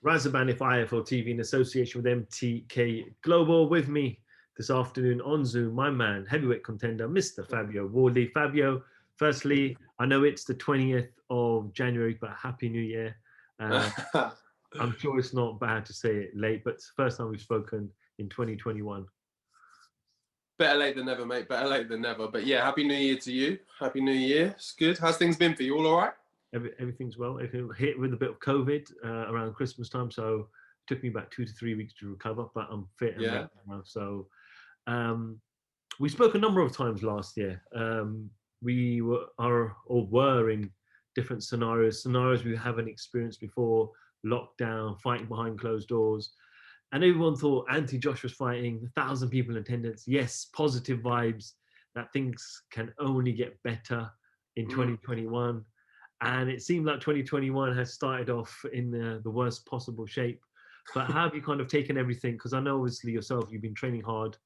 Razaban if IFL TV in association with MTK Global. With me this afternoon on Zoom, my man, heavyweight contender, Mr. Fabio Wardley. Fabio, firstly, I know it's the 20th of January, but Happy New Year. I'm sure it's not bad to say it late, but it's the first time we've spoken in 2021. Better late than never, mate. Better late than never. But yeah, Happy New Year to you. Happy New Year. It's good. How's things been for you? All right? Everything's well. Everything hit with a bit of COVID around Christmas time, so it took me about 2 to 3 weeks to recover, but I'm fit and ready now. So we spoke a number of times last year. We were in different scenarios we haven't experienced before, lockdown, fighting behind closed doors. And everyone thought anti-Josh was fighting, 1,000 people in attendance. Yes, positive vibes, that things can only get better in 2021. And it seemed like 2021 has started off in the worst possible shape. But how have you kind of taken everything? Because I know obviously yourself, you've been training hard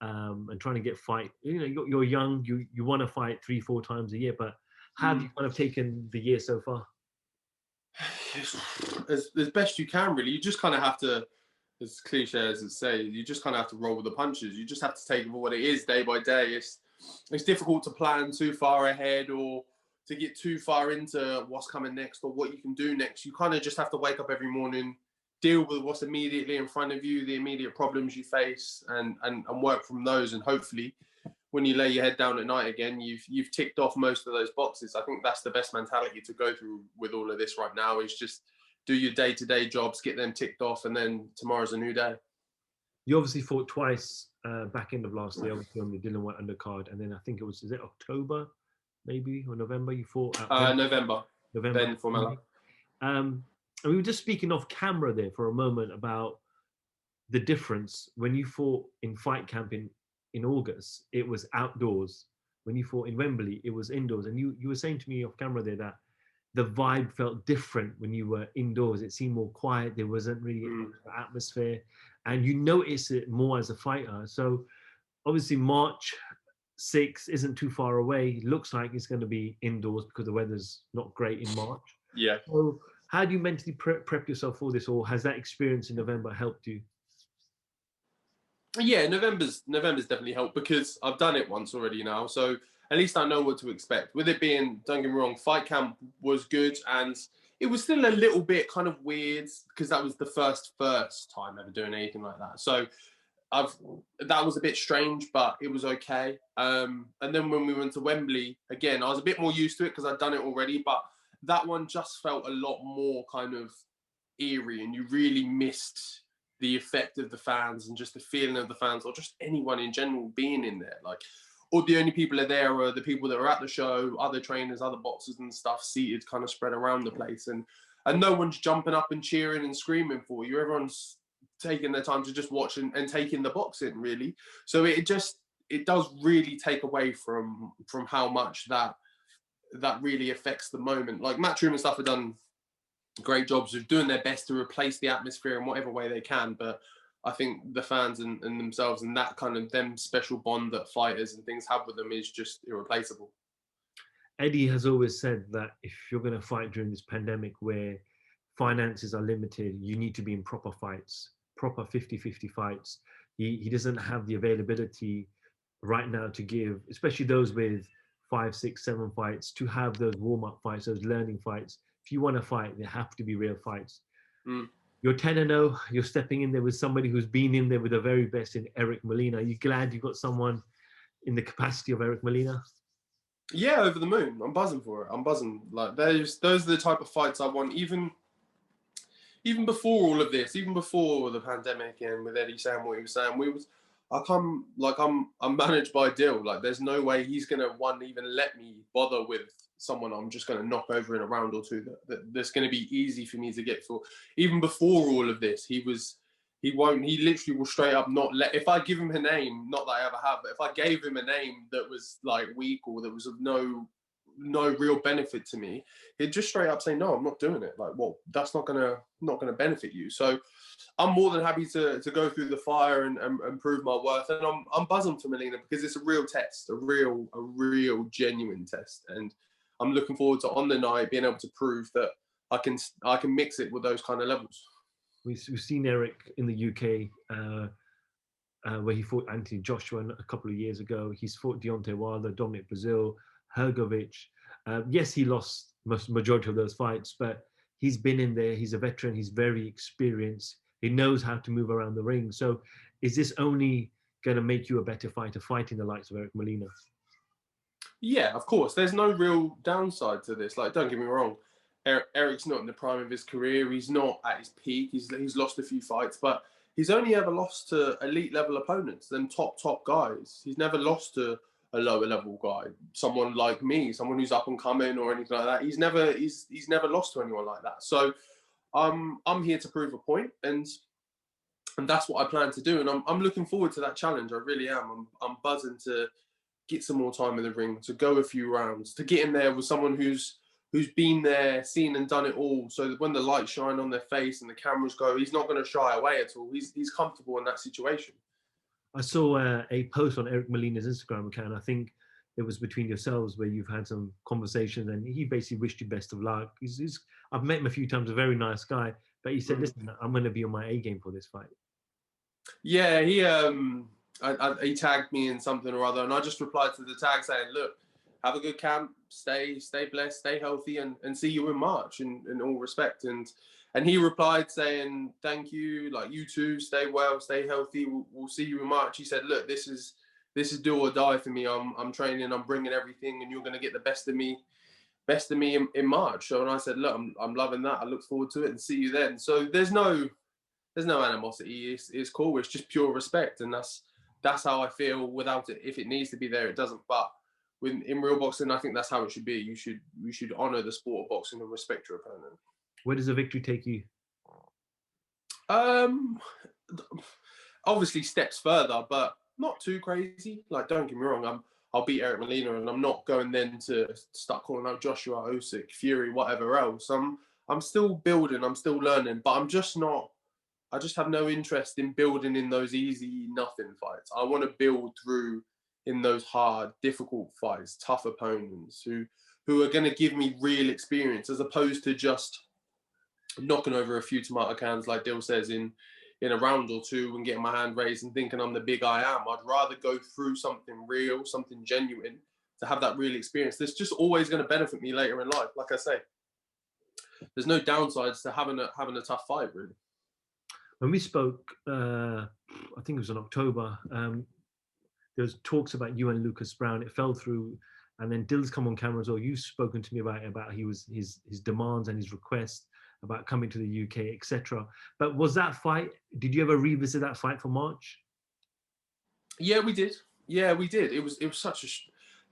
and trying to get fight. You know, you're young, you want to fight 3-4 times a year, but how have you kind of taken the year so far? As best you can, really. You just kind of have to, as cliche as it say, you just kind of have to roll with the punches. You just have to take it for what it is day by day. It's difficult to plan too far ahead or to get too far into what's coming next or what you can do next. You kind of just have to wake up every morning, deal with what's immediately in front of you, the immediate problems you face, and work from those. And hopefully, when you lay your head down at night again, you've ticked off most of those boxes. I think that's the best mentality to go through with all of this right now, is just do your day-to-day jobs, get them ticked off, and then tomorrow's a new day. You obviously fought twice back end of last year, obviously on the Dillian Whyte undercard, and then I think is it October, maybe, or November you fought? November. Then for Mela. And we were just speaking off camera there for a moment about the difference. When you fought in fight camp in August, it was outdoors. When you fought in Wembley, it was indoors. And you were saying to me off camera there that the vibe felt different when you were indoors. It seemed more quiet. There wasn't really an atmosphere. And you notice it more as a fighter. So obviously March 6 isn't too far away. Looks like it's going to be indoors because the weather's not great in March. Yeah. So how do you mentally prep yourself for this, or has that experience in November helped you? Yeah, November's definitely helped because I've done it once already now. So at least I know what to expect. With it being, don't get me wrong, fight camp was good, and it was still a little bit kind of weird because that was the first time ever doing anything like that. So that was a bit strange, but it was okay. And then when we went to Wembley, again, I was a bit more used to it because I'd done it already, but that one just felt a lot more kind of eerie, and you really missed the effect of the fans and just the feeling of the fans, or just anyone in general being in there. Like, all the only people are there are the people that are at the show, other trainers, other boxers and stuff, seated kind of spread around the place. And no one's jumping up and cheering and screaming for you. Everyone's taking their time to just watch and take in the boxing, really. So it does really take away from how much that really affects the moment. Like Matchroom and stuff have done great jobs of doing their best to replace the atmosphere in whatever way they can, but I think the fans and themselves and that kind of them special bond that fighters and things have with them is just irreplaceable. Eddie has always said that if you're going to fight during this pandemic where finances are limited, you need to be in proper fights, proper 50-50 fights. He doesn't have the availability right now to give, especially those with 5, 6, 7 fights, to have those warm-up fights, those learning fights. If you want to fight, they have to be real fights. You're 10-0, you're stepping in there with somebody who's been in there with the very best in Eric Molina. Are you glad you got someone in the capacity of Eric Molina? Yeah, over the moon. I'm buzzing for it. I'm buzzing. Like, those are the type of fights I want. Even before all of this, even before the pandemic, and with Eddie saying what he was saying, I'm managed by Dill. Like, there's no way he's gonna even let me bother with someone I'm just going to knock over in a round or two that's going to be easy for me to get for. Even before all of this, he literally will straight up not let, if I give him a name, not that I ever have, but if I gave him a name that was like weak or that was of no real benefit to me, he'd just straight up say, no, I'm not doing it. Like, well, that's not gonna benefit you. So I'm more than happy to go through the fire and prove my worth. And I'm buzzing for Molina because it's a real test, a real genuine test. And I'm looking forward to on the night being able to prove that I can mix it with those kind of levels. We've seen Eric in the UK, where he fought Anthony Joshua a couple of years ago. He's fought Deontay Wilder, Dominic Brazil, Hergovic. Yes, he lost majority of those fights, but he's been in there. He's a veteran. He's very experienced. He knows how to move around the ring. So, is this only going to make you a better fighter, fighting the likes of Eric Molina? Yeah, of course. There's no real downside to this. Like, don't get me wrong. Eric's not in the prime of his career. He's not at his peak. He's lost a few fights, but he's only ever lost to elite level opponents, then top guys. He's never lost to a lower level guy, someone like me, someone who's up and coming or anything like that. He's never lost to anyone like that. So I'm here to prove a point, and that's what I plan to do. And I'm looking forward to that challenge. I really am. I'm buzzing to get some more time in the ring, to go a few rounds, to get in there with someone who's been there, seen and done it all. So that when the lights shine on their face and the cameras go, he's not going to shy away at all. He's comfortable in that situation. I saw a post on Eric Molina's Instagram account. I think it was between yourselves where you've had some conversations, and he basically wished you best of luck. I've met him a few times, a very nice guy, but he said, "Listen, I'm going to be on my A game for this fight." Yeah, he tagged me in something or other, and I just replied to the tag saying, "Look, have a good camp, stay blessed, stay healthy, and see you in March in all respect." And he replied saying, "Thank you, like you too, stay well, stay healthy. We'll see you in March." He said, "Look, this is do or die for me. I'm training, I'm bringing everything, and you're going to get the best of me in March." So, and I said, "Look, I'm loving that. I look forward to it, and see you then." So there's no animosity. It's cool. It's just pure respect, and that's how I feel. Without it, if it needs to be there, it doesn't. But in real boxing, I think that's how it should be. We should honor the sport of boxing and respect your opponent. Where does the victory take you? Obviously steps further, but not too crazy. Like, don't get me wrong, I'll beat Eric Molina, and I'm not going then to start calling out Joshua, Usyk, Fury, whatever else. I'm still building, I'm still learning, but I just have no interest in building in those easy nothing fights. I want to build through in those hard, difficult fights, tough opponents who are going to give me real experience, as opposed to just knocking over a few tomato cans, like Dill says, in a round or two and getting my hand raised and thinking I'm the big I am. I'd rather go through something real, something genuine, to have that real experience. That's just always going to benefit me later in life. Like I say, there's no downsides to having a tough fight, really. When we spoke, I think it was in October, there was talks about you and Lucas Browne. It fell through, and then Dill's come on camera as well. You've spoken to me about his demands and his requests about coming to the UK, etc. But was that fight? Did you ever revisit that fight for March? Yeah, we did. It was such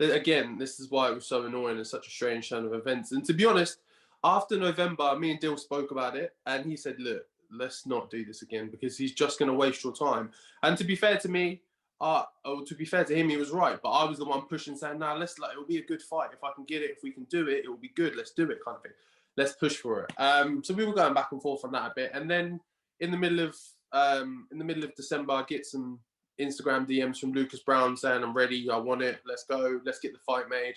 a. Again, this is why it was so annoying and such a strange turn of events. And to be honest, after November, me and Dill spoke about it, and he said, "Look, let's not do this again, because he's just going to waste your time." And to be fair to me, to be fair to him, he was right. But I was the one pushing, saying, "Nah, it'll be a good fight. If I can get it, if we can do it, it will be good. Let's do it," kind of thing. Let's push for it. So we were going back and forth on that a bit, and then in the middle of December, I get some Instagram DMs from Lucas Browne saying, "I'm ready. I want it. Let's go. Let's get the fight made.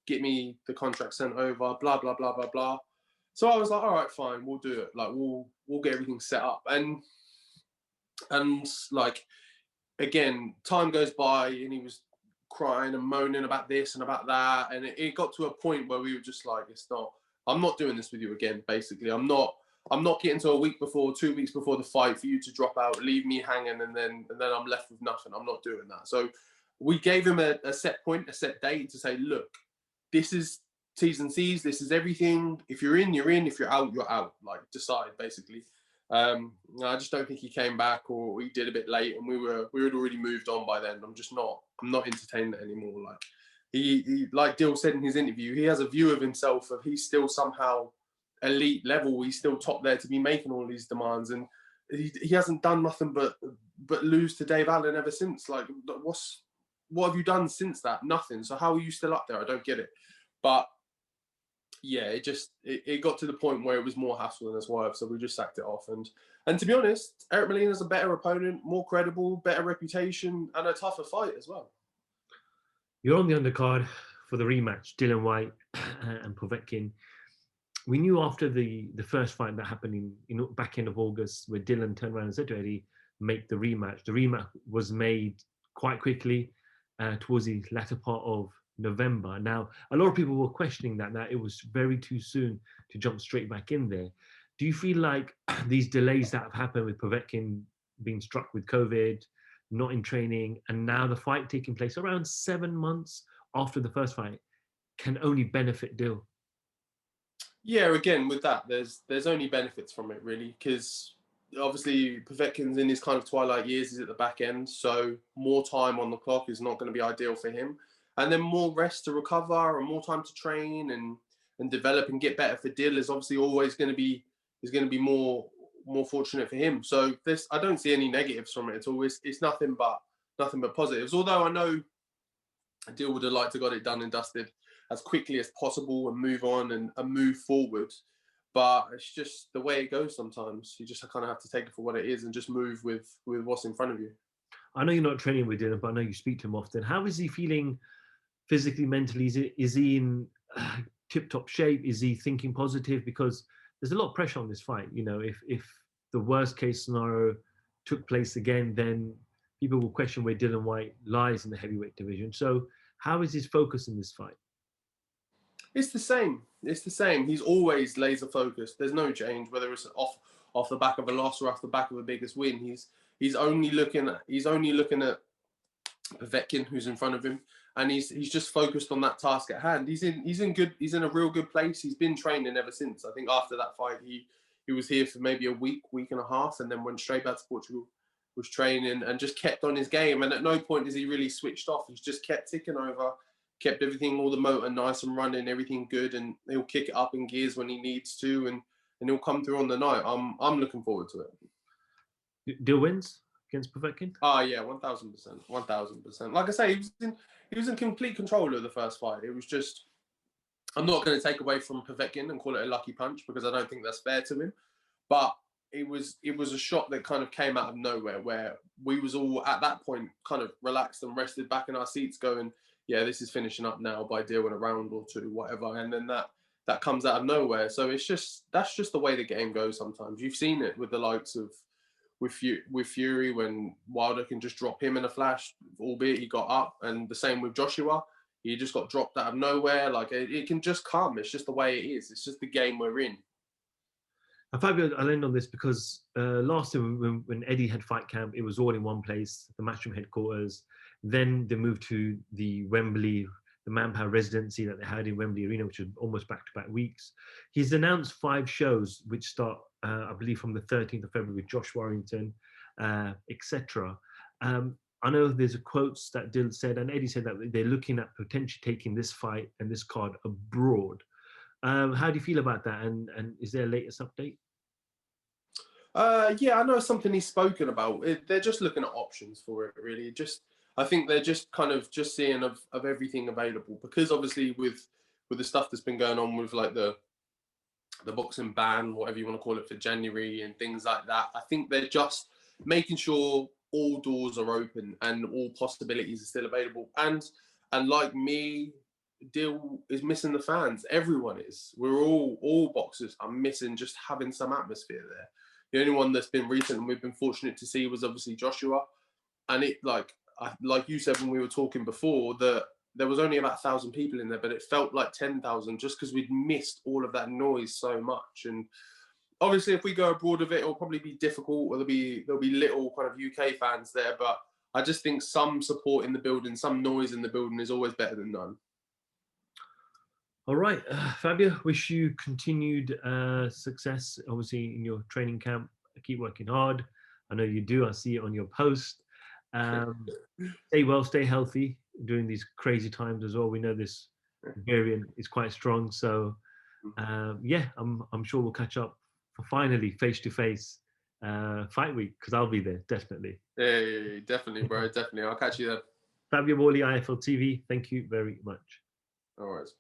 Get me the contract sent over. Blah blah blah blah blah." So I was like, "All right, fine. We'll do it. Like, we'll get everything set up." And like, again, time goes by, and he was crying and moaning about this and about that, and it got to a point where we were just like, I'm not doing this with you again. Basically, I'm not getting to a week before, 2 weeks before the fight for you to drop out, leave me hanging, and then I'm left with nothing. I'm not doing that. So we gave him a set point, a set date to say, "Look, this is T's and C's. This is everything. If you're in, you're in. If you're out, you're out. Like, decide, basically." I just don't think he came back, or he did a bit late, and we had already moved on by then. I'm not entertaining it anymore. Like, he like Dill said in his interview, he has a view of himself of he's still somehow elite level. He's still top there to be making all these demands, and he hasn't done nothing but lose to Dave Allen ever since. Like, what have you done since that? Nothing. So how are you still up there? I don't get it. But yeah, it got to the point where it was more hassle than it's worth, so we just sacked it off. And to be honest, Eric Molina's a better opponent, more credible, better reputation, and a tougher fight as well. You're on the undercard for the rematch, Dillian Whyte and Povetkin. we knew after the first fight that happened in back end of August, where Dillian turned around and said to Eddie, "Make the rematch." The rematch was made quite quickly towards the latter part of November. Now, a lot of people were questioning that it was very too soon to jump straight back in there. Do you feel like these delays that have happened with Povetkin being struck with COVID, not in training, and now the fight taking place around 7 months after the first fight can only benefit Dill? Yeah, again with that, there's only benefits from it really, because obviously Povetkin's in his kind of twilight years. He's at the back end, so more time on the clock is not going to be ideal for him. And then more rest to recover and more time to train and develop and get better for Dill is obviously always going to be more fortunate for him. So this, I don't see any negatives from it at all. It's nothing but positives. Although I know Dill would have liked to got it done and dusted as quickly as possible and move on and move forward. But it's just the way it goes sometimes. You just kind of have to take it for what it is and just move with what's in front of you. I know you're not training with Dylan, but I know you speak to him often. How is he feeling physically, mentally? Is he in tip-top shape? Is he thinking positive? Because there's a lot of pressure on this fight. You know, if the worst case scenario took place again, then people will question where Dillian Whyte lies in the heavyweight division. So how is his focus in this fight? It's the same. It's the same. He's always laser focused. There's no change, whether it's off the back of a loss or off the back of a biggest win. He's only looking at Povetkin, who's in front of him, and he's just focused on that task at hand. He's in a real good place. He's been training ever since. I think after that fight, he was here for maybe a week and a half, and then went straight back to Portugal. Was training and just kept on his game. And at no point has he really switched off. He's just kept ticking over, kept everything, all the motor nice and running, everything good, and he'll kick it up in gears when he needs to, and he'll come through on the night. I'm looking forward to it. Dill wins against Povetkin? Oh yeah, 1000%, 1000%. Like I say, he was in complete control of the first fight. It was just, I'm not going to take away from Povetkin and call it a lucky punch because I don't think that's fair to him, but it was a shot that kind of came out of nowhere, where we was all at that point kind of relaxed and rested back in our seats going, yeah, this is finishing up now by Dill in a round or two, whatever. And then that comes out of nowhere. So that's just the way the game goes sometimes. You've seen it with the likes of with Fury, when Wilder can just drop him in a flash, albeit he got up, and the same with Joshua. He just got dropped out of nowhere. Like it can just come. It's just the way it is. It's just the game we're in. And Fabio, I'll end on this because last year when Eddie had fight camp, it was all in one place, the Matchroom headquarters. Then they moved to the Wembley, the Manpower residency that they had in Wembley Arena, which was almost back-to-back weeks. He's announced 5 shows, which start, I believe, from the 13th of February with Josh Warrington, etc. I know there's quotes that Dill said, and Eddie said that they're looking at potentially taking this fight and this card abroad. How do you feel about that? And is there a latest update? Yeah, I know it's something he's spoken about. They're just looking at options for it, really. I think they're just kind of just seeing of everything available, because obviously with the stuff that's been going on with like the boxing ban, whatever you want to call it, for January and things like that. I think they're just making sure all doors are open and all possibilities are still available. And like me, Dill is missing the fans. Everyone is. We're all boxers are missing just having some atmosphere there. The only one that's been recent and we've been fortunate to see was obviously Joshua. And it, like you said when we were talking before, that there was only about 1,000 people in there, but it felt like 10,000 just because we'd missed all of that noise so much. And obviously, if we go abroad of it, it'll probably be difficult, or there'll be little kind of UK fans there. But I just think some support in the building, some noise in the building is always better than none. All right, Fabio, wish you continued success, obviously, in your training camp. Keep working hard. I know you do. I see it on your post. Stay well, stay healthy during these crazy times as well. We know this variant is quite strong. So, yeah, I'm sure we'll catch up for finally face-to-face fight week, because I'll be there, definitely. Yeah, definitely, bro. Definitely. I'll catch you there. Fabio Wardley, IFL TV. Thank you very much. No worries.